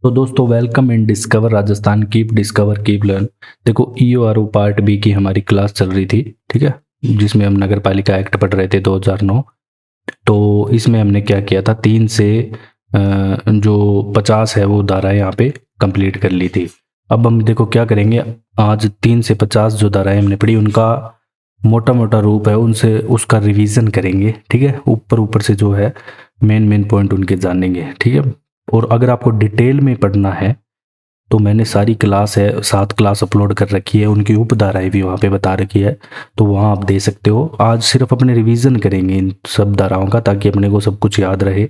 तो दोस्तों welcome in discover Rajasthan keep discover keep learn. देखो ईओआरओ पार्ट बी की हमारी क्लास चल रही थी, ठीक है, जिसमें हम नगर पालिका एक्ट पढ़ रहे थे 2009। तो इसमें हमने क्या किया था, 3 से जो 50 है वो धाराएं यहाँ पे कंप्लीट कर ली थी। अब हम देखो क्या करेंगे, आज 3 से 50 जो धाराएं हमने पढ़ी उनका मोटा मोटा रूप है, उनसे उसका रिवीजन करेंगे, ठीक है। ऊपर ऊपर से जो है मेन मेन पॉइंट उनके जानेंगे, ठीक है। और अगर आपको डिटेल में पढ़ना है तो मैंने सारी क्लास है 7 क्लास अपलोड कर रखी है, उनकी उपधाराएं भी वहाँ पे बता रखी है, तो वहाँ आप दे सकते हो। आज सिर्फ अपने रिवीजन करेंगे इन सब धाराओं का, ताकि अपने को सब कुछ याद रहे।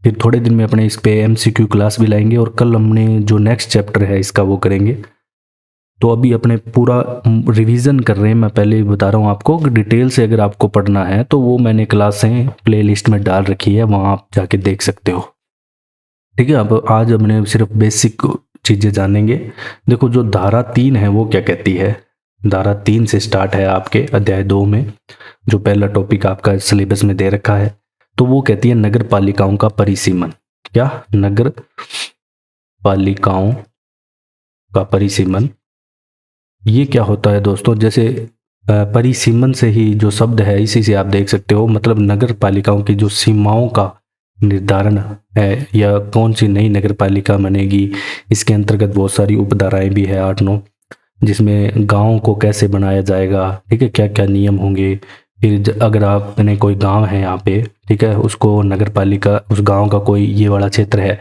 फिर थोड़े दिन में अपने इस पे एमसीक्यू क्लास भी लाएंगे, और कल हमने जो नेक्स्ट चैप्टर है इसका वो करेंगे। तो अभी अपने पूरा रिवीजन कर रहे हैं। मैं पहले ही बता रहा हूँ आपको कि डिटेल से अगर आपको पढ़ना है तो वो मैंने क्लासें प्लेलिस्ट में डाल रखी है, वहाँ आप जाके देख सकते हो, ठीक है। अब आज हमने सिर्फ बेसिक चीज़ें जानेंगे। देखो जो धारा 3 है वो क्या कहती है, धारा 3 से स्टार्ट है आपके अध्याय 2 में, जो पहला टॉपिक आपका सिलेबस में दे रखा है। तो वो कहती है नगर पालिकाओं का परिसीमन। क्या? नगर पालिकाओं का परिसीमन। ये क्या होता है दोस्तों, जैसे परिसीमन से ही जो शब्द है इसी से आप देख सकते हो, मतलब नगर पालिकाओं की जो सीमाओं का निर्धारण है, या कौन सी नई नगर पालिका बनेगी। इसके अंतर्गत बहुत सारी उपधाराएं भी है 8-9, जिसमें गांव को कैसे बनाया जाएगा, ठीक है, क्या क्या नियम होंगे। फिर अगर आपने कोई गांव है यहाँ पे, ठीक है, उसको नगर पालिका, उस गांव का कोई ये वाला क्षेत्र है,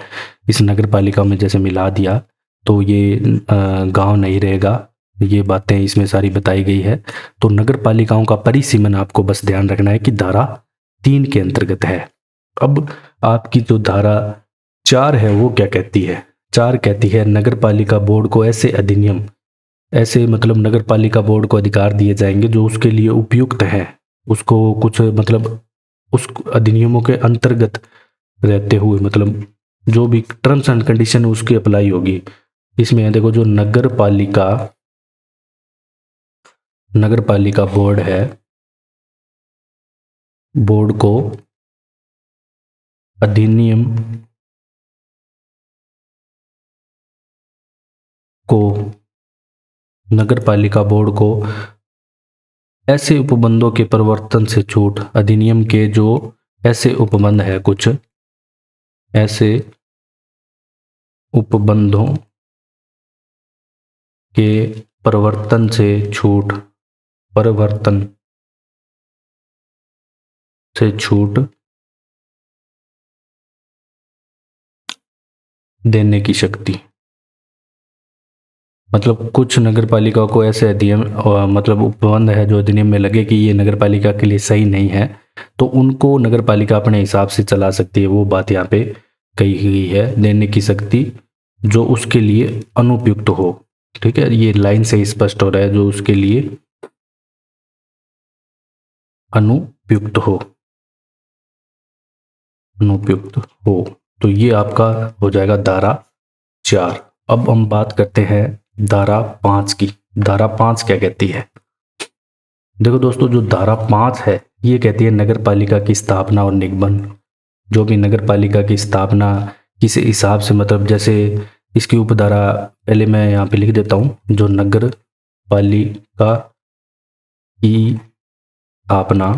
इस नगर पालिका में जैसे मिला दिया तो ये गांव नहीं रहेगा। ये बातें इसमें सारी बताई गई है। तो नगर पालिकाओं का परिसीमन आपको बस ध्यान रखना है कि धारा 3 के अंतर्गत है। अब आपकी जो धारा 4 है वो क्या कहती है? 4 कहती है नगर पालिका बोर्ड को ऐसे अधिनियम, ऐसे मतलब नगर पालिका बोर्ड को अधिकार दिए जाएंगे जो उसके लिए उपयुक्त है, उसको कुछ मतलब उस अधिनियमों के अंतर्गत रहते हुए, मतलब जो भी टर्म्स एंड कंडीशन उसकी अप्लाई होगी। इसमें है देखो, जो नगर पालिका बोर्ड है, बोर्ड को अधिनियम को नगर पालिका बोर्ड को ऐसे उपबंधों के परिवर्तन से छूट, अधिनियम के जो ऐसे उपबंध है, कुछ ऐसे उपबंधों के परिवर्तन से छूट, परिवर्तन से छूट देने की शक्ति। मतलब कुछ नगर पालिका को ऐसे अधिनियम मतलब उपबंध है जो अधिनियम में लगे कि ये नगर पालिका के लिए सही नहीं है, तो उनको नगर पालिका अपने हिसाब से चला सकती है। वो बात यहाँ पे कही गई है, देने की शक्ति जो उसके लिए अनुपयुक्त हो, ठीक है। ये लाइन से स्पष्ट हो रहा है, जो उसके लिए अनुपयुक्त हो, अनुपयुक्त हो। तो ये आपका हो जाएगा धारा 4। अब हम बात करते हैं धारा 5 की। धारा 5 क्या कहती है? देखो दोस्तों, जो धारा 5 है ये कहती है नगर पालिका की स्थापना और निगमन। जो भी नगर पालिका की स्थापना किस हिसाब से, मतलब जैसे इसकी उपधारा पहले मैं यहाँ पे लिख देता हूँ, जो नगर पालिका की स्थापना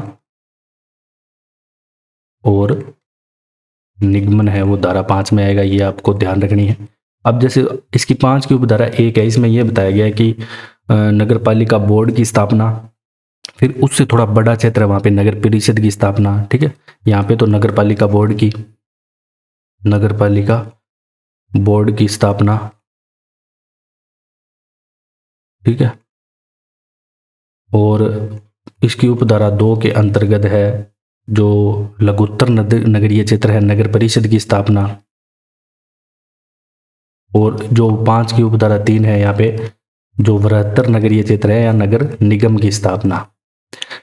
और निगमन है वो धारा 5 में आएगा, ये आपको ध्यान रखनी है। अब जैसे इसकी 5 की उपधारा 1 है, इसमें यह बताया गया है कि नगर पालिका बोर्ड की स्थापना, फिर उससे थोड़ा बड़ा क्षेत्र है वहाँ पे नगर परिषद की स्थापना, ठीक है। यहाँ पे तो नगर पालिका बोर्ड की, नगर पालिका बोर्ड की स्थापना, ठीक है। और इसकी उपधारा 2 के अंतर्गत है जो लघुत्तर नगरीय क्षेत्र है, नगर परिषद की स्थापना। और जो 5 की उपधारा 3 है यहाँ पे, जो बृहत्तर नगरीय क्षेत्र है या नगर निगम की स्थापना,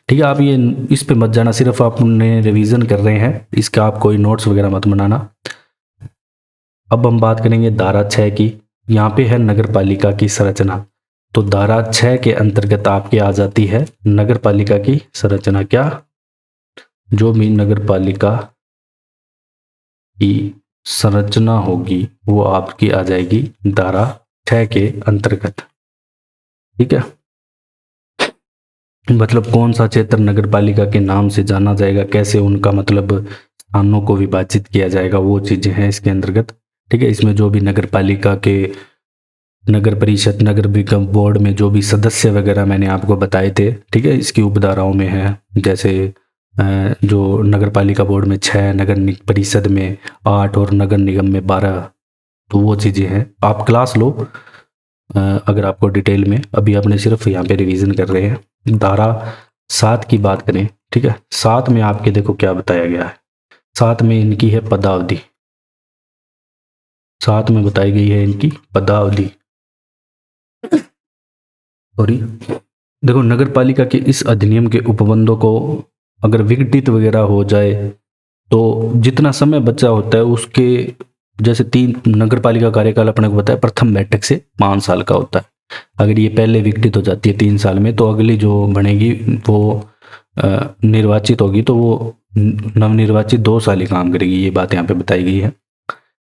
ठीक है। आप ये इस पे मत जाना, सिर्फ आपने रिवीजन कर रहे हैं, इसका आप कोई नोट्स वगैरह मत बनाना। अब हम बात करेंगे धारा 6 की। यहाँ पे है नगर पालिका की संरचना। तो धारा 6 के अंतर्गत आपके आ जाती है नगर पालिका की संरचना। क्या? जो भी नगर पालिका की संरचना होगी वो आपकी आ जाएगी धारा 6 के अंतर्गत। ठीक है, मतलब कौन सा क्षेत्र नगर पालिका के नाम से जाना जाएगा, कैसे उनका मतलब स्थानों को विभाजित किया जाएगा, वो चीजें हैं इसके अंतर्गत। ठीक है, इसमें जो भी नगर पालिका के नगर परिषद नगर निगम बोर्ड में जो भी सदस्य वगैरह मैंने आपको बताए थे, ठीक है, इसकी उपधाराओं में है। जैसे जो नगर पालिका बोर्ड में 6, परिषद में 8 और नगर निगम में 12, तो वो चीज़ें हैं। आप क्लास लो अगर आपको डिटेल में, अभी आपने सिर्फ यहाँ पे रिवीजन कर रहे हैं। धारा 7 की बात करें, ठीक है, 7 में आपके देखो क्या बताया गया है। 7 में इनकी है पदावधि, 7 में बताई गई है इनकी पदावधि। सॉरी, देखो नगर पालिका के इस अधिनियम के उपबंधों को अगर विघटित वगैरह हो जाए तो जितना समय बचा होता है उसके, जैसे 3 नगर पालिका कार्यकाल अपने को बताया प्रथम बैठक से 5 साल का होता है। अगर ये पहले विघटित हो जाती है 3 साल में, तो अगली जो बनेगी वो निर्वाचित होगी, तो वो नवनिर्वाचित 2 साल ही काम करेगी। ये बात यहाँ पे बताई गई है।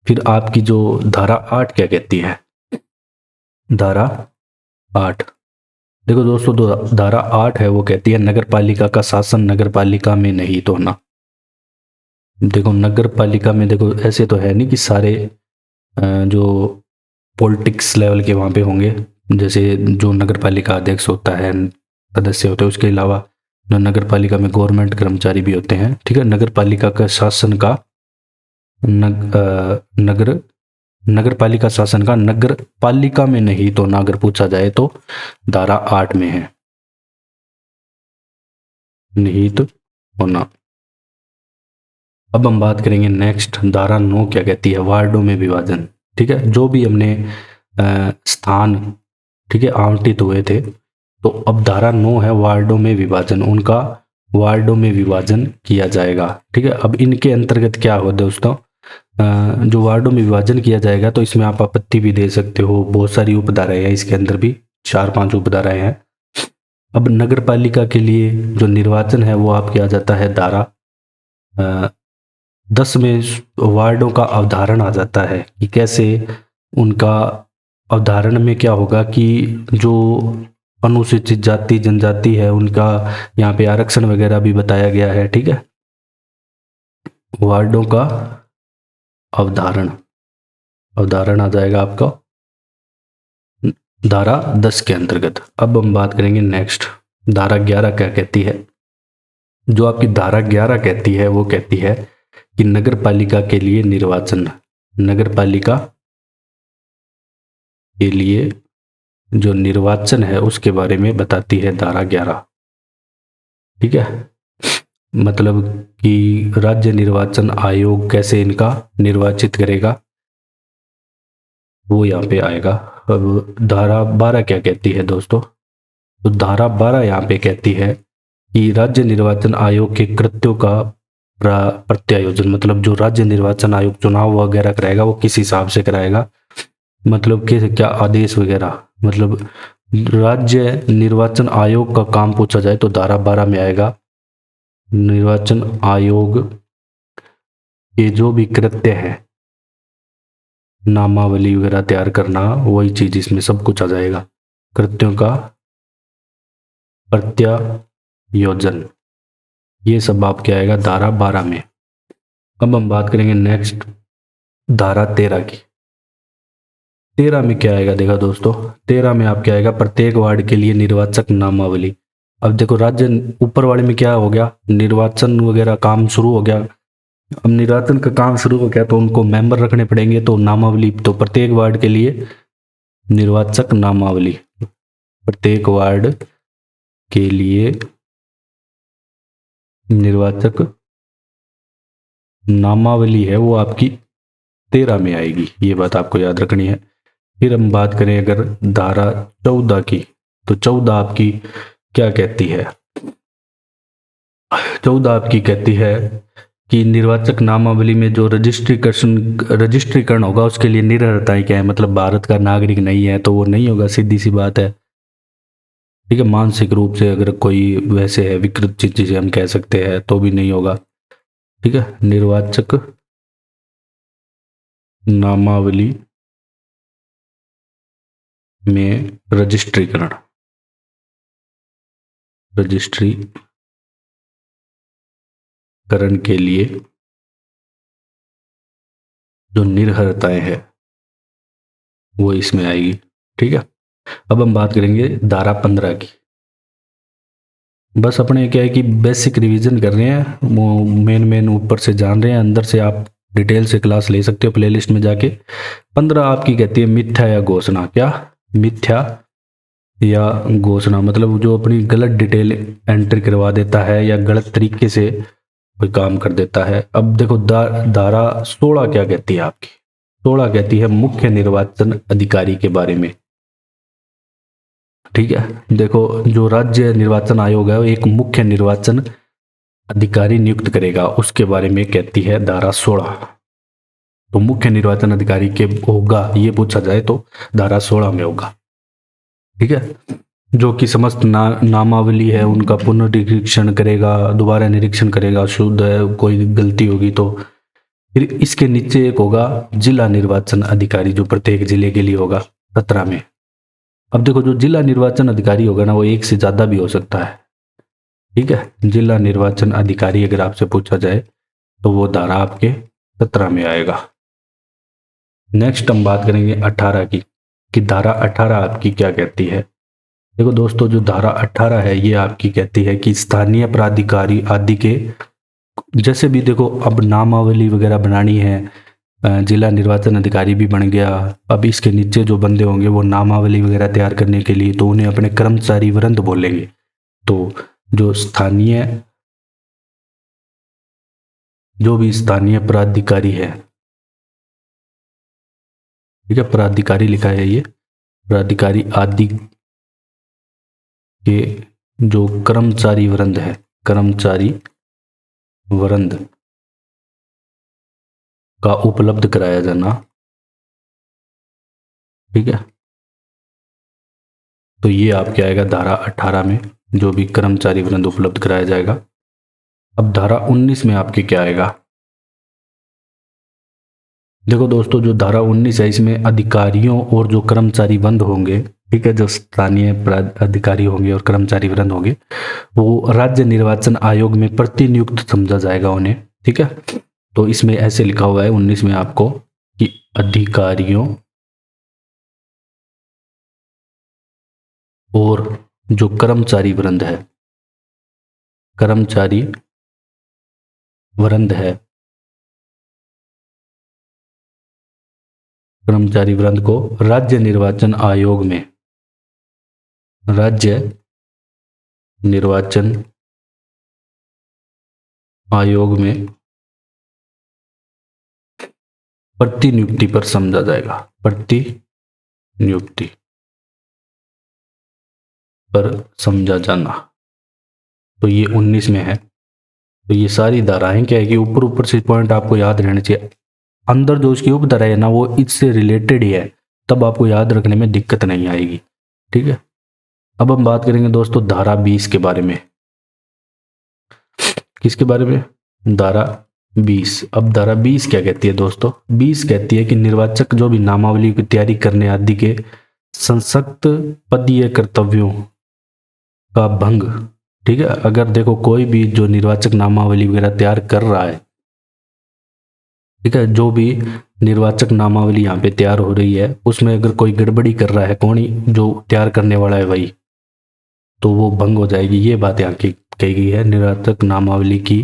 फिर आपकी जो धारा 8 क्या कहती है, धारा 8, देखो दोस्तों, धारा 8 है वो कहती है नगर पालिका का शासन नगर पालिका में निहित होना। देखो नगर पालिका में, देखो ऐसे तो है नहीं कि सारे जो पॉलिटिक्स लेवल के वहाँ पे होंगे, जैसे जो नगर पालिका अध्यक्ष होता है, सदस्य होते हैं, उसके अलावा नगर पालिका में गवर्नमेंट कर्मचारी भी होते हैं। ठीक है, नगर पालिका का शासन का नगर पालिका शासन का नगर पालिका में नहीं तो ना अगर पूछा जाए तो धारा 8 में है निहित होना। अब हम बात करेंगे नेक्स्ट, धारा 9 क्या कहती है, वार्डों में विभाजन। ठीक है, जो भी हमने स्थान, ठीक है, आवंटित हुए थे, तो अब धारा 9 है वार्डों में विभाजन, उनका वार्डों में विभाजन किया जाएगा। ठीक है, अब इनके अंतर्गत क्या हो दोस्तों, जो वार्डों में विभाजन किया जाएगा, तो इसमें आप आपत्ति भी दे सकते हो। बहुत सारी उपधाराएं हैं इसके अंदर भी, 4-5 उपधाराएं हैं। अब नगर पालिका के लिए जो निर्वाचन है वो आपके आ जाता है धारा 10 में। वार्डों का अवधारण आ जाता है कि कैसे उनका अवधारण में क्या होगा कि जो अनुसूचित जाति जनजाति है उनका यहाँ पे आरक्षण वगैरह भी बताया गया है। ठीक है, वार्डों का अवधारण आ जाएगा आपका धारा 10 के अंतर्गत। अब हम बात करेंगे नेक्स्ट, धारा 11 क्या कहती है। जो आपकी धारा 11 कहती है वो कहती है कि नगर पालिका के लिए निर्वाचन, नगर पालिका के लिए जो निर्वाचन है उसके बारे में बताती है धारा 11। ठीक है, मतलब कि राज्य निर्वाचन आयोग कैसे इनका निर्वाचित करेगा वो यहाँ पे आएगा। अब धारा 12 क्या कहती है दोस्तों, तो धारा 12 यहाँ पे कहती है कि राज्य निर्वाचन आयोग के कृत्यों का प्रत्यायोजन, मतलब जो राज्य निर्वाचन आयोग चुनाव वगैरह कराएगा वो किस हिसाब से कराएगा, मतलब कि क्या आदेश वगैरह, मतलब राज्य निर्वाचन आयोग का काम पूछा जाए तो धारा 12 में आएगा। निर्वाचन आयोग के जो भी कृत्य है, नामावली वगैरह तैयार करना, वही चीज इसमें सब कुछ आ जाएगा। कृत्यों का प्रत्यायोजन, ये सब आपके आएगा धारा 12 में। अब हम बात करेंगे नेक्स्ट, धारा 13 की। 13 में क्या आएगा, देखा दोस्तों, 13 में आपके आएगा प्रत्येक वार्ड के लिए निर्वाचक नामावली। अब देखो राज्य ऊपर वाले में क्या हो गया, निर्वाचन वगैरह काम शुरू हो गया। अब निर्वाचन का काम शुरू हो गया तो उनको मेंबर रखने पड़ेंगे, तो नामावली, तो प्रत्येक वार्ड के लिए निर्वाचक नामावली, प्रत्येक वार्ड के लिए निर्वाचक नामावली है वो आपकी 13 में आएगी, ये बात आपको याद रखनी है। फिर हम बात करें अगर धारा 14 की, तो 14 आपकी क्या कहती है, 14 आपकी कहती है कि निर्वाचक नामावली में जो रजिस्ट्रीकरण होगा उसके लिए निरर्हताएं क्या है, मतलब भारत का नागरिक नहीं है तो वो नहीं होगा, सीधी सी बात है। ठीक है, मानसिक रूप से अगर कोई वैसे है विकृत चीज जिसे हम कह सकते हैं तो भी नहीं होगा। ठीक है, निर्वाचक नामावली में रजिस्ट्रीकरण के लिए जो निर्भरताएं हैं वो इसमें आएगी। ठीक है, अब हम बात करेंगे धारा 15 की। बस अपने क्या है कि बेसिक रिवीजन कर रहे हैं, वो मेन ऊपर से जान रहे हैं, अंदर से आप डिटेल से क्लास ले सकते हो प्लेलिस्ट में जाके। 15 आपकी कहती है मिथ्या या घोषणा। क्या? मिथ्या या घोषणा, मतलब जो अपनी गलत डिटेल एंट्री करवा देता है या गलत तरीके से कोई काम कर देता है। अब देखो धारा 16 क्या कहती है आपकी? 16 कहती है मुख्य निर्वाचन अधिकारी के बारे में। ठीक है, देखो जो राज्य निर्वाचन आयोग है वो एक मुख्य निर्वाचन अधिकारी नियुक्त करेगा, उसके बारे में कहती है धारा 16। तो मुख्य निर्वाचन अधिकारी के होगा ये पूछा जाए तो धारा 16 में होगा। ठीक है, जो कि समस्त नामावली है उनका पुनर्निरीक्षण करेगा, दोबारा निरीक्षण करेगा, शुद्ध है, कोई गलती होगी तो। फिर इसके नीचे एक होगा जिला निर्वाचन अधिकारी, जो प्रत्येक जिले के लिए होगा 17 में। अब देखो जो जिला निर्वाचन अधिकारी होगा ना वो एक से ज्यादा भी हो सकता है। ठीक है, जिला निर्वाचन अधिकारी अगर आपसे पूछा जाए तो वो धारा आपके 17 में आएगा। नेक्स्ट हम बात करेंगे 18 की, कि धारा 18 आपकी क्या कहती है। देखो दोस्तों जो धारा 18 है ये आपकी कहती है कि स्थानीय प्राधिकारी आदि के, जैसे भी देखो अब नामावली वगैरह बनानी है, जिला निर्वाचन अधिकारी भी बन गया, अब इसके नीचे जो बंदे होंगे वो नामावली वगैरह तैयार करने के लिए तो उन्हें अपने कर्मचारी वृंद बोलेंगे। तो जो भी स्थानीय प्राधिकारी है, ठीक है, प्राधिकारी लिखा है ये, प्राधिकारी आदि के जो कर्मचारी वृंद है, कर्मचारी वृंद का उपलब्ध कराया जाना। ठीक है, तो ये आपके आएगा धारा 18 में, जो भी कर्मचारी वृंद उपलब्ध कराया जाएगा। अब धारा 19 में आपके क्या आएगा? देखो दोस्तों जो धारा 19 है इसमें अधिकारियों और जो कर्मचारी वृंद होंगे, ठीक है, जो स्थानीय अधिकारी होंगे और कर्मचारी वृंद होंगे वो राज्य निर्वाचन आयोग में प्रतिनियुक्त समझा जाएगा उन्हें। ठीक है, तो इसमें ऐसे लिखा हुआ है 19 में आपको कि अधिकारियों और जो कर्मचारी वृंद है, कर्मचारी वृंद है, कर्मचारी वृंद को राज्य निर्वाचन आयोग में, राज्य निर्वाचन आयोग में प्रतिनियुक्ति पर समझा जाएगा, प्रतिनियुक्ति पर समझा जाना। तो ये 19 में है। तो ये सारी धाराएं क्या है कि ऊपर ऊपर से पॉइंट आपको याद रहने चाहिए, अंदर जो उसकी उपधारा है ना वो इससे रिलेटेड ही है, तब आपको याद रखने में दिक्कत नहीं आएगी। ठीक है, अब हम बात करेंगे दोस्तों धारा 20 के बारे में। किसके बारे में? धारा 20। अब धारा 20 क्या कहती है दोस्तों? 20 कहती है कि निर्वाचक जो भी नामावली की तैयारी करने आदि के संसक्त पदीय कर्तव्यों का भंग, ठीक है, अगर देखो कोई भी जो निर्वाचक नामावली वगैरह तैयार कर रहा है, ठीक है, जो भी निर्वाचक नामावली यहाँ पे तैयार हो रही है उसमें अगर कोई गड़बड़ी कर रहा है, कौन ही जो तैयार करने वाला है वही, तो वो भंग हो जाएगी। ये बात यहाँ की कही गई है। निर्वाचक नामावली की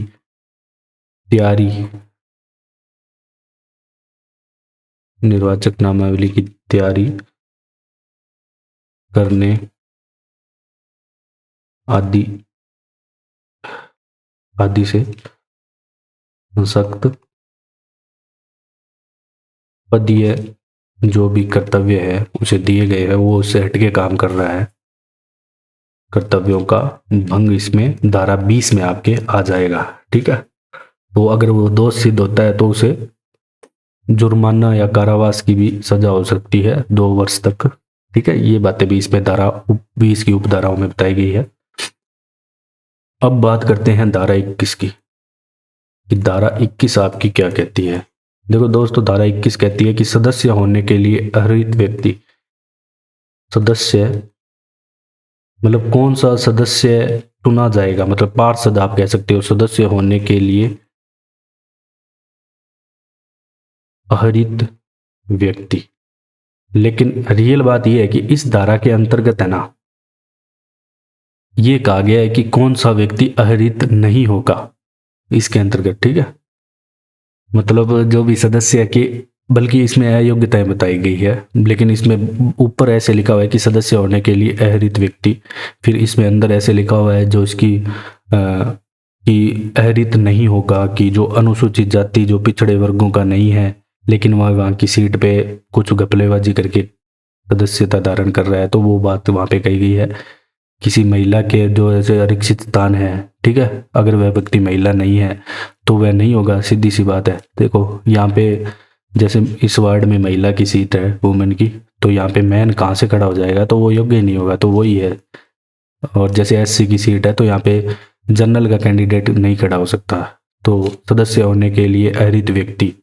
तैयारी, निर्वाचक नामावली की तैयारी करने आदि से सख्त पदीय जो भी कर्तव्य है उसे दिए गए हैं वो उससे हटके काम कर रहा है, कर्तव्यों का भंग इसमें धारा 20 में आपके आ जाएगा। ठीक है, तो अगर वो दोष सिद्ध होता है तो उसे जुर्माना या कारावास की भी सजा हो सकती है 2 वर्ष तक। ठीक है, ये बातें भी इसमें धारा 20 की उपधाराओं में बताई गई है। अब बात करते हैं धारा 21 की, कि धारा 21 आपकी क्या कहती है। देखो दोस्तों, धारा 21 कहती है कि सदस्य होने के लिए अर्हित व्यक्ति, सदस्य मतलब कौन सा सदस्य चुना जाएगा, मतलब पार्षद आप कह सकते हो, सदस्य होने के लिए अर्हित व्यक्ति। लेकिन रियल बात यह है कि इस धारा के अंतर्गत है ना, ये कहा गया है कि कौन सा व्यक्ति अर्हित नहीं होगा इसके अंतर्गत, ठीक है। मतलब जो भी सदस्य के, बल्कि इसमें अयोग्यताएं बताई गई है, लेकिन इसमें ऊपर ऐसे लिखा हुआ है कि सदस्य होने के लिए अहरित व्यक्ति, फिर इसमें अंदर ऐसे लिखा हुआ है जो इसकी कि अहरित नहीं होगा, कि जो अनुसूचित जाति, जो पिछड़े वर्गों का नहीं है, लेकिन वहाँ की सीट पे कुछ घपलेबाजी करके सदस्यता धारण कर रहा है, तो वो बात वहाँ पे कही गई है। किसी महिला के जो ऐसे आरक्षित स्थान है, ठीक है, अगर वह व्यक्ति महिला नहीं है तो वह नहीं होगा, सीधी सी बात है। देखो यहाँ पे जैसे इस वार्ड में महिला की सीट है, वुमेन की, तो यहाँ पे मैन कहाँ से खड़ा हो जाएगा, तो वो योग्य ही नहीं होगा, तो वही है। और जैसे एससी की सीट है तो यहाँ पे जनरल का कैंडिडेट नहीं खड़ा हो सकता। तो सदस्य होने के लिए अहरित व्यक्ति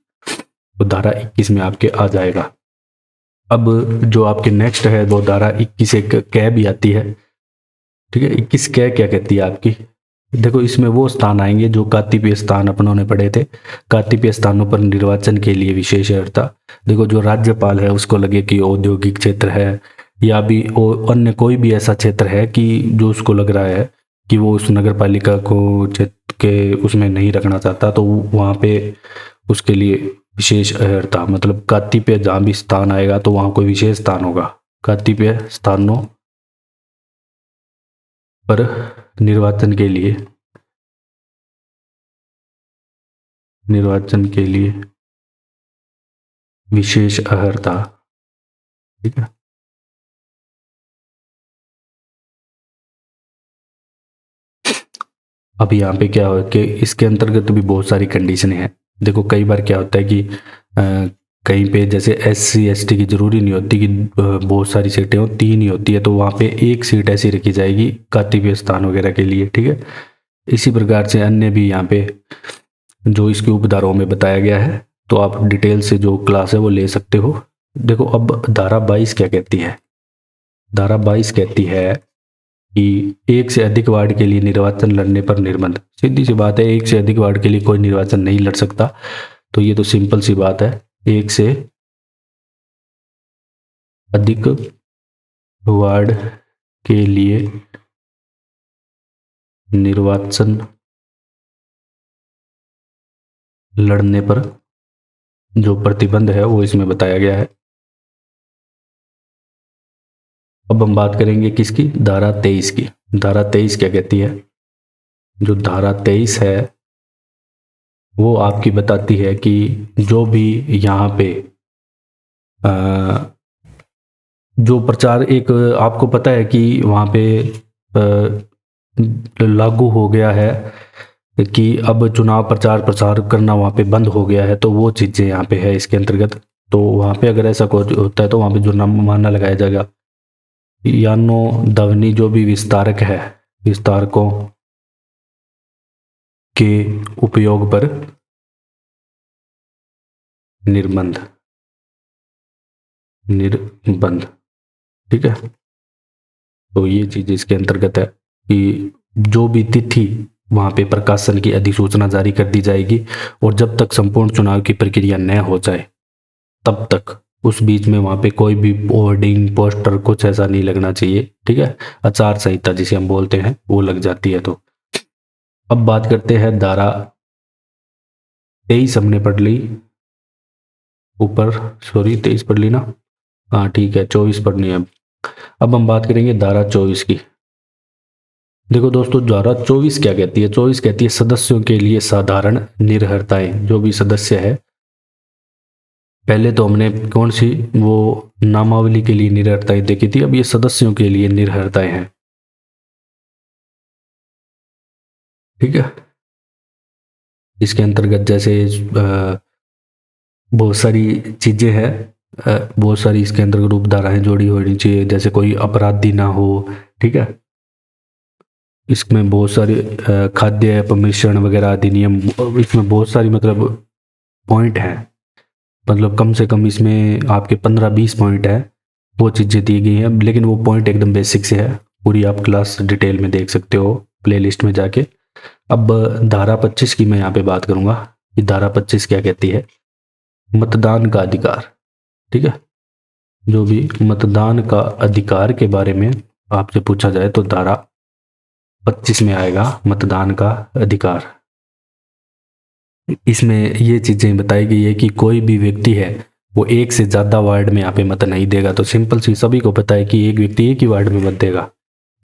तो धारा 21 में आपके आ जाएगा। अब जो आपके नेक्स्ट है वो धारा 21 एक कै भी आती है, ठीक है। 21 कै क्या कहती है आपकी, देखो इसमें वो स्थान आएंगे जो कातिपीय स्थान अपनों ने पढ़े थे। कातिपीय स्थानों पर निर्वाचन के लिए विशेष अर्हता, देखो जो राज्यपाल है उसको लगे कि औद्योगिक क्षेत्र है या भी अन्य कोई भी ऐसा क्षेत्र है कि जो उसको लग रहा है कि वो उस नगर पालिका को क्षेत्र के उसमें नहीं रखना चाहता, तो वहाँ पे उसके लिए विशेष अर्हता, मतलब कातिपीय जहाँ भी स्थान आएगा तो वहाँ कोई विशेष स्थान होगा। कातिपीय स्थानों पर निर्वाचन के लिए विशेष अर्हता, ठीक है। अब यहाँ पे क्या हो कि इसके अंतर्गत भी बहुत सारी कंडीशन हैं। देखो कई बार क्या होता है कि कहीं पे जैसे SC ST की जरूरी नहीं होती कि बहुत सारी सीटें हो, 3 ही होती है, तो वहाँ पे एक सीट ऐसी रखी जाएगी कातिपीय स्थान वगैरह के लिए, ठीक है। इसी प्रकार से अन्य भी यहाँ पे जो इसके उपधाराओं में बताया गया है, तो आप डिटेल से जो क्लास है वो ले सकते हो। देखो अब धारा 22 क्या कहती है, धारा 22 कहती है कि एक से अधिक वार्ड के लिए निर्वाचन लड़ने पर निर्बंध। सीधी सी बात है, एक से अधिक वार्ड के लिए कोई निर्वाचन नहीं लड़ सकता, तो ये तो सिंपल सी बात है। एक से अधिक वार्ड के लिए निर्वाचन लड़ने पर जो प्रतिबंध है वो इसमें बताया गया है। अब हम बात करेंगे किसकी, धारा 23 की। धारा 23 क्या कहती है, जो धारा 23 है वो आपकी बताती है कि जो भी यहाँ पे जो प्रचार, एक आपको पता है कि वहाँ पे लागू हो गया है कि अब चुनाव प्रचार प्रसार करना वहाँ पे बंद हो गया है, तो वो चीज़ें यहाँ पे है इसके अंतर्गत। तो वहाँ पे अगर ऐसा कुछ होता है तो वहाँ पे जुर्माना लगाया जाएगा। यानो ध्वनि जो भी विस्तारक है, विस्तारकों के उपयोग पर निर्बंध, ठीक है। तो ये चीज इसके अंतर्गत है कि जो भी तिथि वहां पे प्रकाशन की अधिसूचना जारी कर दी जाएगी, और जब तक संपूर्ण चुनाव की प्रक्रिया न हो जाए तब तक उस बीच में वहां पे कोई भी होर्डिंग पोस्टर कुछ ऐसा नहीं लगना चाहिए, ठीक है। आचार संहिता जिसे हम बोलते हैं वो लग जाती है। तो अब बात करते हैं धारा 23 हमने पढ़ ली ऊपर, सॉरी 23 पढ़ ली ना, हाँ ठीक है, 24 पढ़नी है। अब हम बात करेंगे धारा 24 की। देखो दोस्तों धारा 24 क्या कहती है, 24 कहती है सदस्यों के लिए साधारण निर्भरताएं। जो भी सदस्य है, पहले तो हमने कौन सी वो नामावली के लिए निर्भरताएं देखी थी, अब ये सदस्यों के लिए निर्भरताएं हैं, ठीक है। इसके अंतर्गत जैसे बहुत सारी चीजें हैं, बहुत सारी इसके अंतर्गत उपधाराएं जोड़ी होनी चाहिए, जैसे कोई अपराधी ना हो, ठीक है। इसमें बहुत सारी खाद्य अपमिश्रण वगैरह अधिनियम, इसमें बहुत सारी मतलब पॉइंट हैं मतलब कम से कम इसमें आपके 15-20 पॉइंट है, वो चीज़ें दी गई हैं, लेकिन वो पॉइंट एकदम बेसिक से है। पूरी आप क्लास डिटेल में देख सकते हो प्लेलिस्ट में जाके। अब धारा 25 की मैं यहाँ पे बात करूँगा कि धारा 25 क्या कहती है। मतदान का अधिकार, ठीक है। जो भी मतदान का अधिकार के बारे में आपसे पूछा जाए तो धारा 25 में आएगा मतदान का अधिकार। इसमें ये चीज़ें बताई गई है कि कोई भी व्यक्ति है वो एक से ज़्यादा वार्ड में यहाँ पे मत नहीं देगा। तो सिंपल सी सभी को पता है कि एक व्यक्ति एक ही वार्ड में मत देगा,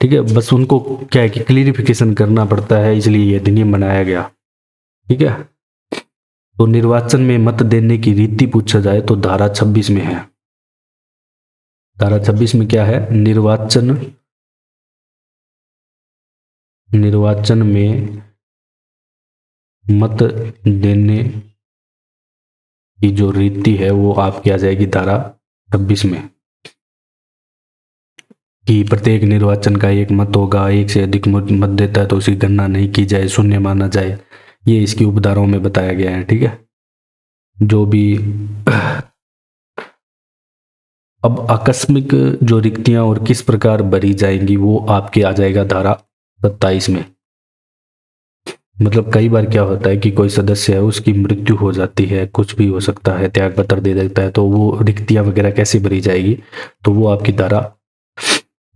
ठीक है। बस उनको क्या है कि क्लियरिफिकेशन करना पड़ता है, इसलिए ये अधिनियम बनाया गया, ठीक है। तो निर्वाचन में मत देने की रीति पूछा जाए तो धारा 26 में है। धारा 26 में क्या है, निर्वाचन में मत देने की जो रीति है वो आपकी आ जाएगी धारा 26 में, कि प्रत्येक निर्वाचन का एक मत होगा, एक से अधिक मत देता है तो उसकी गणना नहीं की जाए, शून्य माना जाए। ये इसकी उपधाराओं में बताया गया है, ठीक है। जो भी अब आकस्मिक जो रिक्तियां और किस प्रकार भरी जाएंगी वो आपके आ जाएगा धारा 27 में। मतलब कई बार क्या होता है कि कोई सदस्य है उसकी मृत्यु हो जाती है, कुछ भी हो सकता है, त्याग पत्र दे देता है, तो वो रिक्तियां वगैरह कैसे भरी जाएगी, तो वो आपकी धारा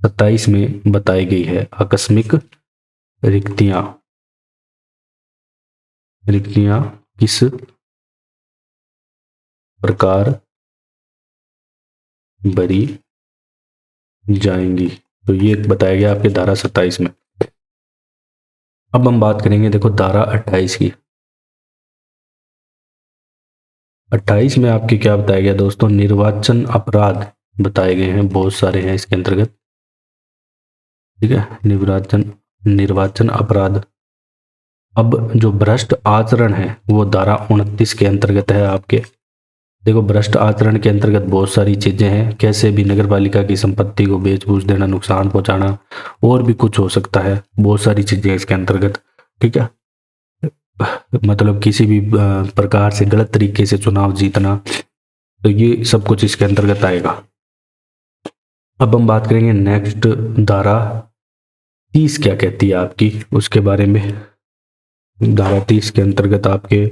27 में बताई गई है। आकस्मिक रिक्तियां किस प्रकार भरी जाएंगी, तो ये बताया गया आपके धारा 27 में। अब हम बात करेंगे देखो धारा 28 की। 28 में आपके क्या बताया गया दोस्तों, निर्वाचन अपराध बताए गए हैं, बहुत सारे हैं इसके अंतर्गत, ठीक है। निर्वाचन अपराध। अब जो भ्रष्ट आचरण है वो धारा 29 के अंतर्गत है आपके। देखो भ्रष्ट आचरण के अंतर्गत बहुत सारी चीजें हैं, कैसे भी नगर पालिका की संपत्ति को बेच बूझ देना, नुकसान पहुंचाना, और भी कुछ हो सकता है, बहुत सारी चीजें इसके अंतर्गत, ठीक है। मतलब किसी भी प्रकार से गलत तरीके से चुनाव जीतना, तो ये सब कुछ इसके अंतर्गत आएगा। अब हम बात करेंगे नेक्स्ट धारा 30 क्या कहती है आपकी, उसके बारे में। धारा 30 के अंतर्गत आपके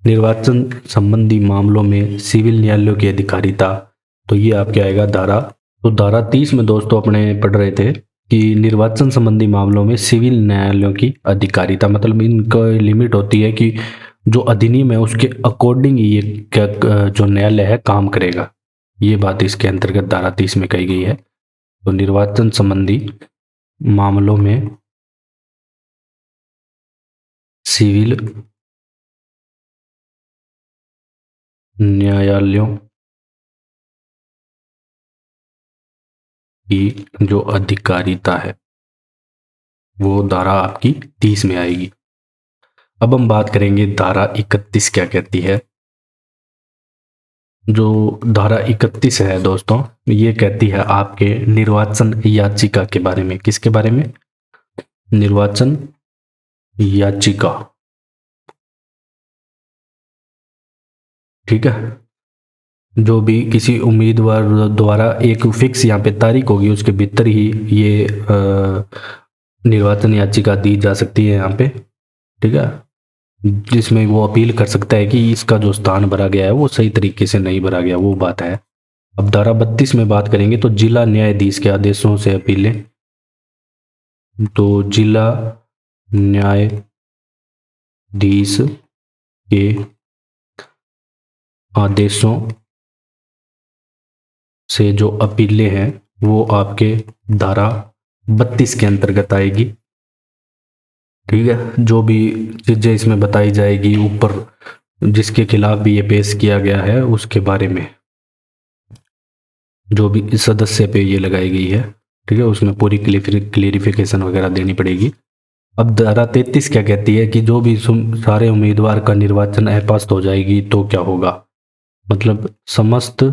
निर्वाचन संबंधी मामलों में सिविल न्यायालयों की अधिकारिता, तो ये आपके आएगा धारा। तो धारा 30 में दोस्तों अपने पढ़ रहे थे कि निर्वाचन संबंधी मामलों में सिविल न्यायालयों की अधिकारिता, मतलब इनका लिमिट होती है कि जो अधिनियम है उसके अकॉर्डिंग ये क्या जो न्यायालय है काम करेगा। ये बात इसके अंतर्गत धारा 30 में कही गई है। तो निर्वाचन संबंधी मामलों में सिविल न्यायालयों की जो अधिकारिता है वो धारा आपकी 30 में आएगी। अब हम बात करेंगे धारा 31 क्या कहती है। जो धारा 31 है दोस्तों, ये कहती है आपके निर्वाचन याचिका के बारे में। किसके बारे में, निर्वाचन याचिका, ठीक है। जो भी किसी उम्मीदवार द्वारा एक फिक्स यहाँ पे तारीख होगी, उसके भीतर ही ये निर्वाचन याचिका दी जा सकती है यहाँ पे, ठीक है। जिसमें वो अपील कर सकता है कि इसका जो स्थान भरा गया है वो सही तरीके से नहीं भरा गया, वो बात है। अब धारा 32 में बात करेंगे तो जिला न्यायाधीश के आदेशों से अपीलें। तो जिला न्यायाधीश के आदेशों से जो अपीलें हैं वो आपके धारा 32 के अंतर्गत आएगी, ठीक है। जो भी चीजें इसमें बताई जाएगी ऊपर, जिसके खिलाफ भी ये पेश किया गया है उसके बारे में, जो भी इस सदस्य पे ये लगाई गई है, ठीक है, उसमें पूरी क्लियरिफिकेशन वगैरह देनी पड़ेगी। अब धारा 33 क्या कहती है कि जो भी सारे उम्मीदवार का निर्वाचन अपास्त हो जाएगी तो क्या होगा। मतलब समस्त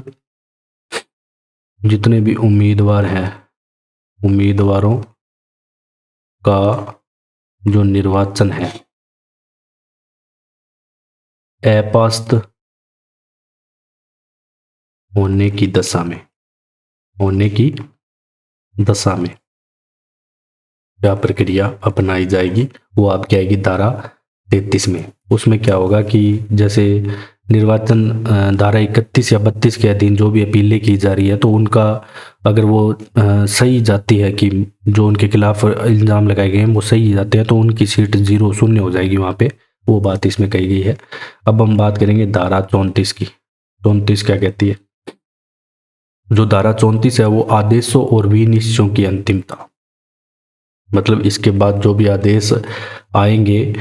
जितने भी उम्मीदवार हैं, उम्मीदवारों का जो निर्वाचन है अपास्त होने की दशा में, होने की दशा में क्या प्रक्रिया अपनाई जाएगी, वो आपकी आएगी धारा 33 में। उसमें क्या होगा कि जैसे निर्वाचन धारा 31 या 32 के अधीन जो भी अपीलें की जा रही है, तो उनका अगर वो सही जाती है कि जो उनके खिलाफ इल्ज़ाम लगाए गए हैं वो सही जाते हैं, तो उनकी सीट 0 शून्य हो जाएगी वहाँ पे। वो बात इसमें कही गई है। अब हम बात करेंगे धारा 34 की। 34 क्या कहती है? जो धारा 34 है वो आदेशों और विनिश्चयों की अंतिमता, मतलब इसके बाद जो भी आदेश आएंगे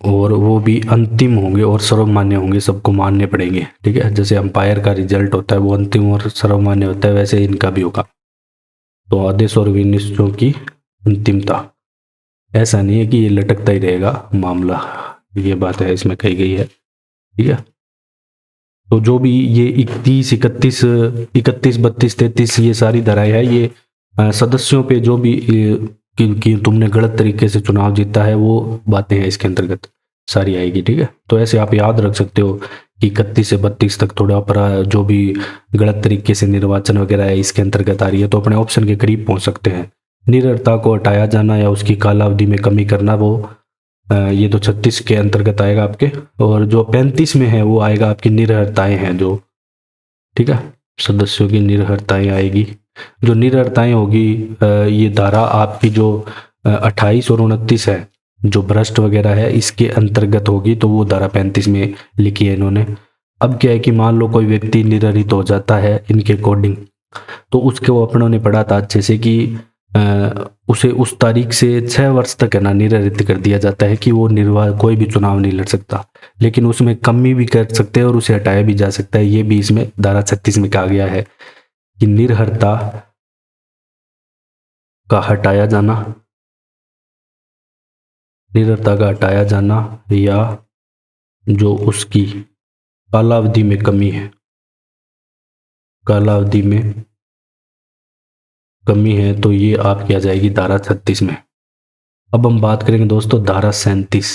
और वो भी अंतिम होंगे और सर्वमान्य होंगे, सबको मानने पड़ेंगे। ठीक है, जैसे अंपायर का रिजल्ट होता है वो अंतिम और सर्वमान्य होता है, वैसे इनका भी होगा। तो आदेश और विनिश्चयों की अंतिमता, ऐसा नहीं है कि ये लटकता ही रहेगा मामला, ये बात है इसमें कही गई है। ठीक है, तो जो भी ये 31, 31, 31, 32, 33 ये सारी धाराएं है, ये सदस्यों पे जो भी कि तुमने गलत तरीके से चुनाव जीता है वो बातें हैं इसके अंतर्गत सारी आएगी। ठीक है, तो ऐसे आप याद रख सकते हो कि 31 से 32 तक थोड़ा अपराध जो भी गलत तरीके से निर्वाचन वगैरह है इसके अंतर्गत आ रही है, तो अपने ऑप्शन के करीब पहुंच सकते हैं। निरर्थता को हटाया जाना या उसकी कालावधि में कमी करना, वो ये तो 36 के अंतर्गत आएगा आपके। और जो 35 में है वो आएगा आपकी निरर्थताएं हैं जो, ठीक है, सदस्यों की निरर्थताएं आएगी। जो निरर्थताएं होगी ये धारा आपकी जो 28 और 29 है, जो भ्रष्ट वगैरह है इसके अंतर्गत होगी, तो वो धारा 35 में लिखी है इन्होंने। अब क्या है कि मान लो कोई व्यक्ति निरहित हो जाता है इनके अकॉर्डिंग, तो उसके वो अपनों ने पढ़ा था अच्छे से कि उसे उस तारीख से 6 वर्ष तक है ना निरहित कर दिया जाता है कि वो कोई भी चुनाव नहीं लड़ सकता। लेकिन उसमें कमी भी कर सकते हैं और उसे हटाया भी जा सकता है। ये भी इसमें धारा 36 में कहा गया है कि निरहर्ता का हटाया जाना, निरहर्ता का हटाया जाना या जो उसकी कालावधि में कमी है, कालावधि में कमी है, तो ये आपकी आ जाएगी धारा 36 में। अब हम बात करेंगे दोस्तों धारा 37।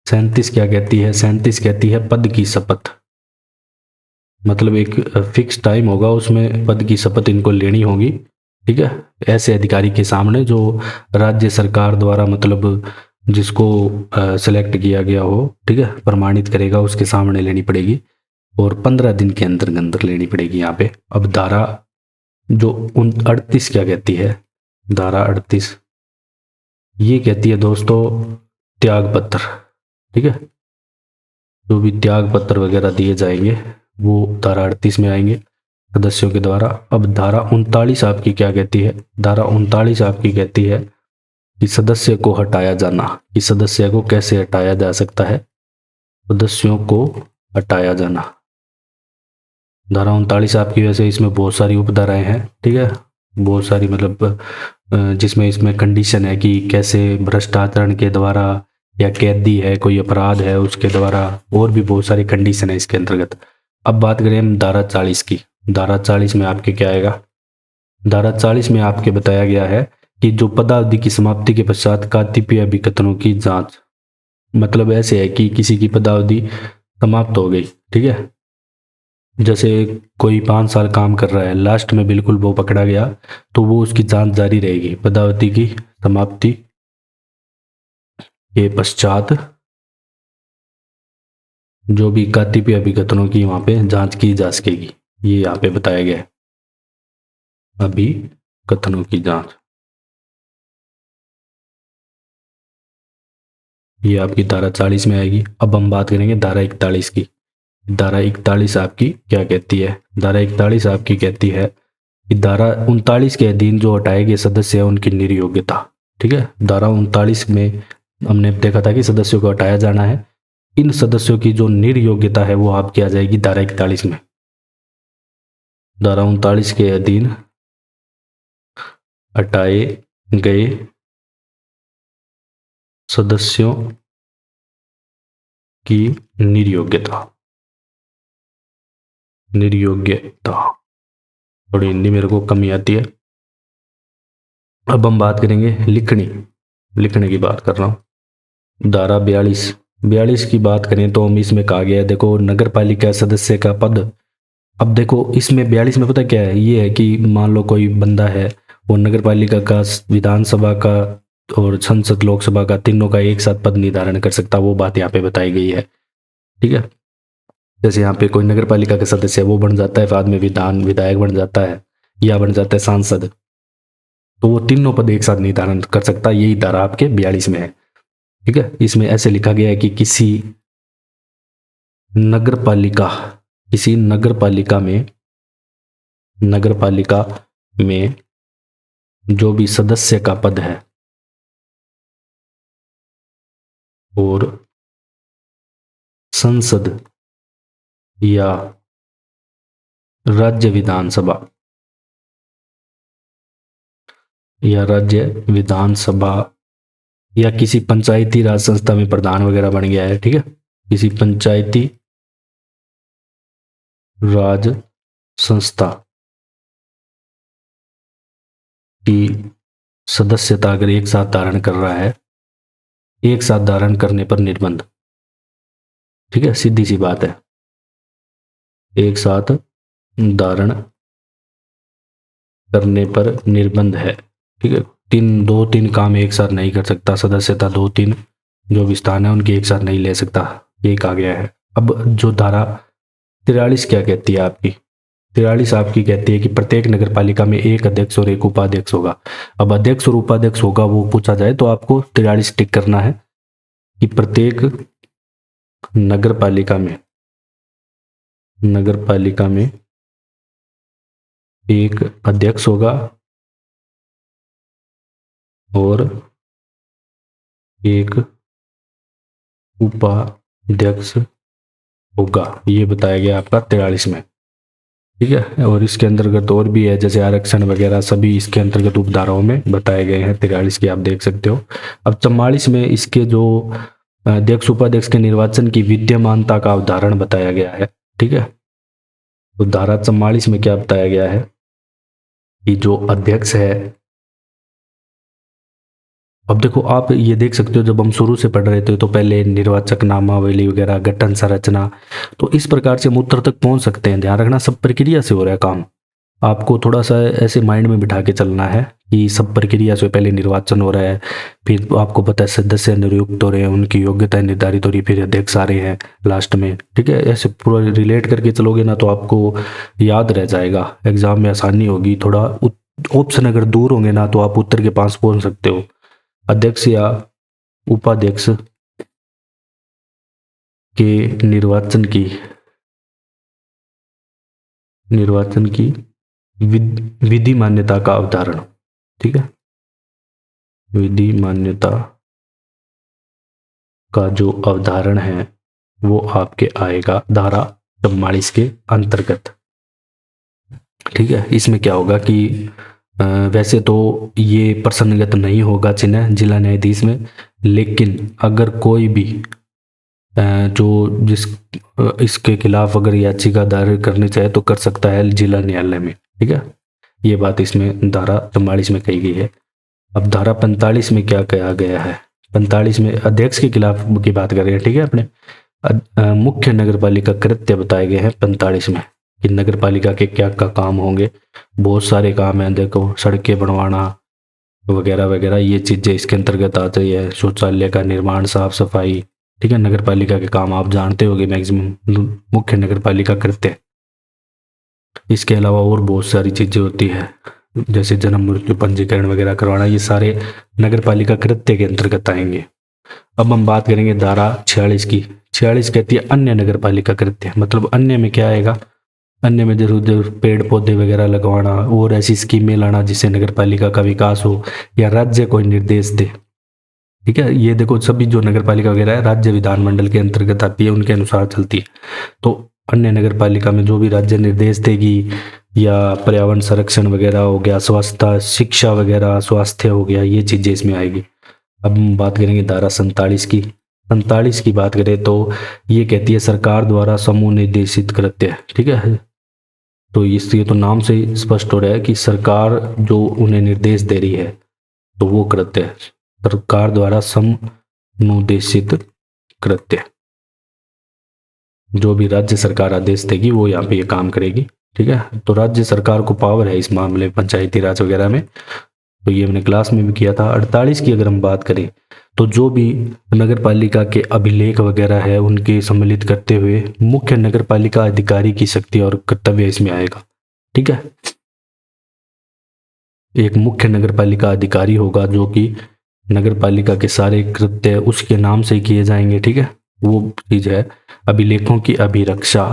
37 क्या कहती है? 37 कहती है पद की शपथ, मतलब एक फिक्स टाइम होगा उसमें पद की शपथ इनको लेनी होगी। ठीक है, ऐसे अधिकारी के सामने जो राज्य सरकार द्वारा मतलब जिसको सेलेक्ट किया गया हो, ठीक है, प्रमाणित करेगा, उसके सामने लेनी पड़ेगी और 15 दिन के अंदर अंदर लेनी पड़ेगी यहाँ पे। अब धारा जो 38 क्या कहती है? धारा 38 ये कहती है दोस्तों त्याग पत्र। ठीक है, जो भी त्याग पत्र वगैरह दिए जाएंगे वो धारा 38 में आएंगे सदस्यों के द्वारा। अब धारा 39 आपकी क्या कहती है? धारा 39 आपकी कहती है कि सदस्य को हटाया जाना, कि सदस्य को कैसे हटाया जा सकता है? सदस्यों को हटाया जाना, धारा 39 आपकी, वैसे इसमें बहुत सारी उपधाराएं हैं। ठीक है, बहुत सारी मतलब जिसमें इसमें कंडीशन है कि कैसे भ्रष्ट आचरण के द्वारा या कैदी है, कोई अपराध है उसके द्वारा, और भी बहुत सारी कंडीशन है इसके अंतर्गत। अब बात करें हम धारा 40 की। धारा 40 में आपके क्या आएगा? धारा 40 में आपके बताया गया है कि जो पदावधि की समाप्ति के पश्चात कतिपय अभिकथनों की जांच, मतलब ऐसे है कि किसी की पदावधि समाप्त हो गई, ठीक है, जैसे कोई 5 साल काम कर रहा है, लास्ट में बिल्कुल वो पकड़ा गया, तो वो उसकी जांच जारी रहेगी पदावधि की समाप्ति के पश्चात। जो भी कतिपय अभिकथनों की वहां पे जांच की जा सकेगी, ये यहाँ पे बताया गया है, अभिकथनों की जांच। ये आपकी धारा 40 में आएगी। अब हम बात करेंगे धारा 41 की। धारा 41 आपकी क्या कहती है? धारा 41 आपकी कहती है कि धारा 39 के अधीन जो हटाए गए सदस्य है उनकी निर्योग्यता। ठीक है, धारा 39 में हमने देखा था कि सदस्यों को हटाया जाना है, इन सदस्यों की जो निर्योग्यता है वो आपकी आ जाएगी धारा 41 में। धारा 39 के अधीन हटाए गए सदस्यों की निर्योग्यता, निर्योग्यता, थोड़ी हिंदी मेरे को कमी आती है। अब हम बात करेंगे लिखनी, लिखने की बात कर रहा हूँ। धारा 42 की बात करें तो हम इसमें कहा गया है, देखो, नगर पालिका सदस्य का पद अब देखो इसमें 42 में पता क्या है, ये है कि मान लो कोई बंदा है, वो नगर पालिका का, विधानसभा का और संसद लोकसभा का, तीनों का एक साथ पद निर्धारण कर सकता, वो बात यहाँ पे बताई गई है। ठीक है, जैसे यहाँ पे कोई नगर पालिका का सदस्य है, वो बन जाता है, बाद में विधायक बन जाता है या बन जाता है सांसद, तो वो तीनों पद एक साथ निर्धारण कर सकता है। यही धारा आपके 42 में है। ठीक है, इसमें ऐसे लिखा गया है कि नगर पालिका किसी नगर पालिका में जो भी सदस्य का पद है और संसद या राज्य विधानसभा या किसी पंचायती राज संस्था में प्रधान वगैरह बन गया है, ठीक है, किसी पंचायती राज संस्था की सदस्यता अगर एक साथ धारण कर रहा है, एक साथ धारण करने पर निर्बंध। ठीक है, सीधी सी बात है, एक साथ धारण करने पर निर्बंध है। ठीक है, दो तीन काम एक साथ नहीं कर सकता, सदस्यता दो तीन जो भी स्थान है उनकी एक साथ नहीं ले सकता, ये कहा गया है। अब जो धारा 43 क्या कहती है आपकी, 43 आपकी कहती है कि प्रत्येक नगर पालिका में एक अध्यक्ष और एक उपाध्यक्ष होगा। अब अध्यक्ष और उपाध्यक्ष होगा वो पूछा जाए तो आपको 43 टिक करना है कि प्रत्येक नगर पालिका में एक अध्यक्ष होगा और एक उपाध्यक्ष होगा, ये बताया गया आपका 43 में। ठीक है, और इसके अंतर्गत और भी है, जैसे आरक्षण वगैरह सभी इसके अंतर्गत उपधाराओं में बताए गए हैं, 43 की आप देख सकते हो। अब 44 में इसके जो अध्यक्ष उपाध्यक्ष के निर्वाचन की विद्यमानता का अवधारण बताया गया है। ठीक है, तो धारा 44 में क्या बताया गया है कि जो अध्यक्ष है, अब देखो आप ये देख सकते हो, जब हम शुरू से पढ़ रहे थे तो पहले निर्वाचक नामावली वगैरह, गठन संरचना, तो इस प्रकार से हम उत्तर तक पहुंच सकते हैं। ध्यान रखना सब प्रक्रिया से हो रहा है काम, आपको थोड़ा सा ऐसे माइंड में बिठा के चलना है कि सब प्रक्रिया से पहले निर्वाचन हो रहा है, फिर आपको पता है सदस्य नियुक्त हो रहे हैं, उनकी योग्यता निर्धारित हो रही है, फिर अध्यक्ष आ रहे हैं लास्ट में। ठीक है, ऐसे पूरा रिलेट करके चलोगे ना तो आपको याद रह जाएगा, एग्जाम में आसानी होगी। थोड़ा ऑप्शन अगर दूर होंगे ना तो आप उत्तर के पास पहुंच सकते हो। अध्यक्ष या उपाध्यक्ष के निर्वाचन की विधि मान्यता का अवधारण। ठीक है, विधि मान्यता का जो अवधारण है वो आपके आएगा धारा 44 के अंतर्गत। ठीक है, इसमें क्या होगा कि वैसे तो ये प्रसन्नगत नहीं होगा चिन्ह जिला न्यायाधीश में, लेकिन अगर कोई भी इसके खिलाफ अगर याचिका दायर करनी चाहे तो कर सकता है जिला न्यायालय में। ठीक है, ये बात इसमें धारा 44 में कही गई है। अब धारा 45 में क्या कहा गया है, 45 में अध्यक्ष के खिलाफ की बात कर रहे हैं। ठीक है, अपने मुख्य नगर पालिका कृत्य बताए गए हैं 45 में कि नगर पालिका के क्या क्या काम होंगे। बहुत सारे काम हैं, देखो सड़कें बनवाना वगैरह वगैरह, ये चीज़ें इसके अंतर्गत आती है। शौचालय का निर्माण, साफ सफाई। ठीक है, नगर पालिका के काम आप जानते होंगे मैक्सिमम, मुख्य नगर पालिका कृत्य। इसके अलावा और बहुत सारी चीज़ें होती है, जैसे जन्म मृत्यु पंजीकरण वगैरह करवाना, ये सारे नगर पालिका कृत्य के अंतर्गत आएंगे। अब हम बात करेंगे धारा 46 की। 46 कहती है अन्य नगर पालिका कृत्य, मतलब अन्य में क्या आएगा, अन्य में जरूर जरूर पेड़ पौधे वगैरह लगवाना और ऐसी स्कीमें लाना जिससे नगर पालिका का विकास हो या राज्य कोई निर्देश दे। ठीक है, ये देखो सभी जो नगर पालिका वगैरह है राज्य विधानमंडल के अंतर्गत आती है, उनके अनुसार चलती है। तो अन्य नगर पालिका में जो भी राज्य निर्देश देगी, या पर्यावरण संरक्षण वगैरह हो गया, स्वच्छता, शिक्षा वगैरह, स्वास्थ्य हो गया, ये चीजें इसमें आएगी। अब हम बात करेंगे धारा 47 की। 47 की बात करें तो ये कहती है सरकार द्वारा समूह निर्देशित कृत्य। ठीक है, तो ये तो नाम से ही स्पष्ट हो रहा है कि सरकार जो उन्हें निर्देश दे रही है तो वो कृत्य है, सरकार द्वारा समनुदेशित कृत्य। जो भी राज्य सरकार आदेश देगी वो यहाँ पे ये काम करेगी। ठीक है, तो राज्य सरकार को पावर है इस मामले में, पंचायती राज वगैरह में। तो ये हमने क्लास में भी किया था। 48 की अगर हम बात करें तो जो भी नगर पालिका के अभिलेख वगैरह है उनके सम्मिलित करते हुए मुख्य नगर पालिका अधिकारी की शक्ति और कर्तव्य इसमें आएगा। ठीक है, एक मुख्य नगर पालिका अधिकारी होगा जो कि नगर पालिका के सारे कृत्य उसके नाम से किए जाएंगे। ठीक है, वो चीज है। अभिलेखों की अभिरक्षा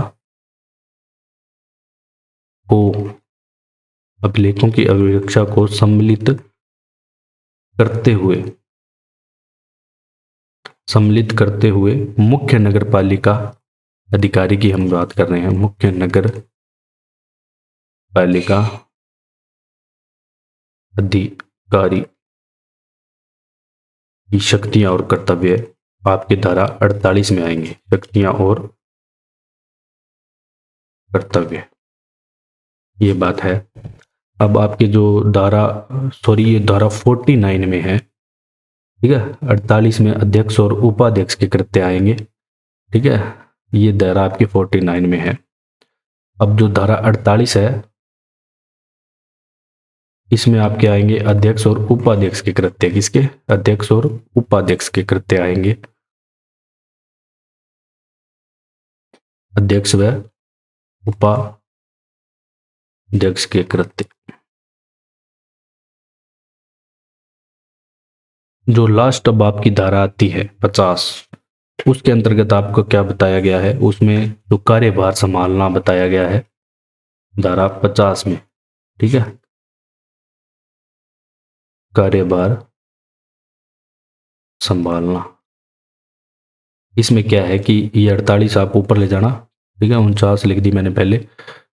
को अभिलेखों की अभिरक्षा को सम्मिलित करते हुए मुख्य नगर पालिका अधिकारी की हम बात कर रहे हैं। मुख्य नगर पालिका अधिकारी की शक्तियां और कर्तव्य आपके धारा 48 में आएंगे। शक्तियां और कर्तव्य, ये बात है। अब आपके जो ये धारा 49 में है। ठीक है, 48 में अध्यक्ष और उपाध्यक्ष के कृत्य आएंगे। ठीक है, ये धारा आपकी 49 में है। अब जो धारा 48 है इसमें आपके आएंगे अध्यक्ष और उपाध्यक्ष के कृत्य। किसके? अध्यक्ष और उपाध्यक्ष के कृत्य आएंगे। अध्यक्ष व उपाध्यक्ष के कृत्य। जो लास्ट अब आपकी धारा आती है 50, उसके अंतर्गत आपको क्या बताया गया है? उसमें जो कार्यभार संभालना बताया गया है धारा 50 में। ठीक है, कार्यभार संभालना। इसमें क्या है कि ये 48 आप ऊपर ले जाना। ठीक है, 49 लिख दी मैंने पहले।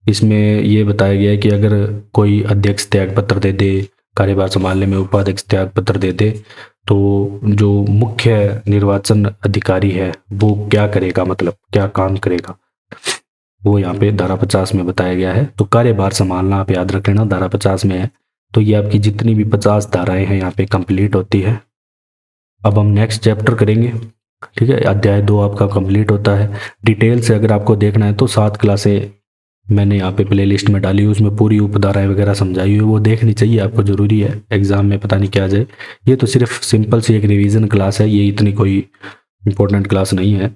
इसमें ये बताया गया है कि अगर कोई अध्यक्ष त्याग पत्र दे दे, कार्यभार संभालने में उपाध्यक्ष त्याग पत्र दे दे, तो जो मुख्य निर्वाचन अधिकारी है वो क्या करेगा, मतलब क्या काम करेगा, वो यहाँ पे धारा 50 में बताया गया है। तो कार्यभार संभालना आप याद रख लेना, धारा 50 में है। तो ये आपकी जितनी भी 50 धाराएं हैं यहाँ पे कंप्लीट होती है। अब हम नेक्स्ट चैप्टर करेंगे। ठीक है, अध्याय 2 आपका कंप्लीट होता है। डिटेल से अगर आपको देखना है तो 7 क्लासें मैंने यहाँ पे प्ले लिस्ट में डाली हुई, उसमें पूरी उपधाराएं वगैरह समझाई हुई, वो देखनी चाहिए आपको, ज़रूरी है। एग्जाम में पता नहीं क्या आ जाए। ये तो सिर्फ सिंपल सी एक रिवीजन क्लास है, ये इतनी कोई इंपॉर्टेंट क्लास नहीं है।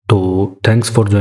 तो थैंक्स फॉर